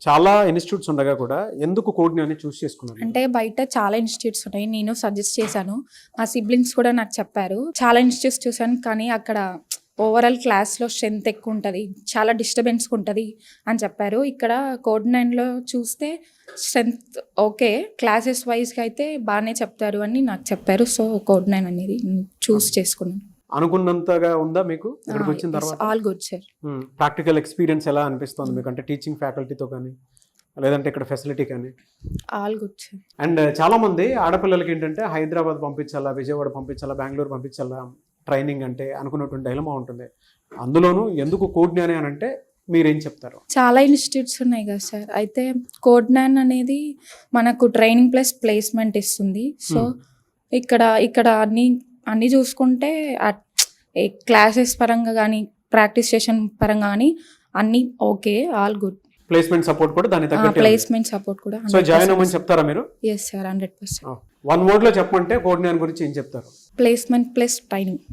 చాలా ఇన్స్టిట్యూట్స్ ఉండగా కూడా ఎందుకు కోడ్ని అని చూస్ చేసుకున్నారు? అంటే బయట చాలా ఇన్స్టిట్యూట్స్ ఉన్నాయి, నేను సజెస్ట్ చేశాను, మా సిబ్లింగ్స్ కూడా నాకు చెప్పారు. చాలా ఇన్స్టిట్యూట్స్ చూశాను, కానీ అక్కడ ఓవరాల్ క్లాస్లో స్ట్రెంత్ ఎక్కువ ఉంటుంది, చాలా డిస్టర్బెన్స్ ఉంటుంది అని చెప్పారు. ఇక్కడ కోడ్ 9లో చూస్తే స్ట్రెంత్ ఓకే, క్లాసెస్ వైజ్గా అయితే బాగానే చెప్తారు అని నాకు చెప్పారు. సో కోడ్ 9 అనేది చూస్ చేసుకున్నాను. అనుకున్నంతగా ఉందా మీకు ఇక్కడికి వచ్చిన తర్వాత? All good sir. Practical experience ఎలా అనిపిస్తుంది మీకు? అంటే టీచింగ్ ఫ్యాకల్టీతో కానీ లేదంటే ఇక్కడ ఫెసిలిటీ కానీ? All good sir. అండ్ చాలా మంది ఆడపిల్లలకి ఏంటంటే హైదరాబాద్ పంపించాలా, విజయవాడ పంపించాలా, బెంగళూరు పంపించాలా ట్రైనింగ్ అంటే అనుకున్నటువంటి డైలమా ఉంటుంది. అందులోనూ ఎందుకు కోడ్ 9 అని అంటే మీరేం చెప్తారు? చాలా ఇన్స్టిట్యూట్స్ ఉన్నాయి కదా సార్, అయితే కోడ్ 9 అనేది మనకు ట్రైనింగ్ ప్లస్ ప్లేస్మెంట్ ఇస్తుంది. సో ఇక్కడ అన్నీ చూసుకుంటే క్లాసెస్ పరంగా కానీ ప్రాక్టీస్ సెషన్ పరంగా కానీ అన్నీ okay, all good. Placement support కూడా దాని తగ్గట్టే ఉంది. ప్లేస్మెంట్ సపోర్ట్ కూడా సో జాయిన్ అవ్వమని చెప్తారా మీరు? Yes sir, 100%. వన్ వర్డ్ లో చెప్పమంటే కోడ్ 9 గురించి ఏం చెప్తారు? Placement plus training.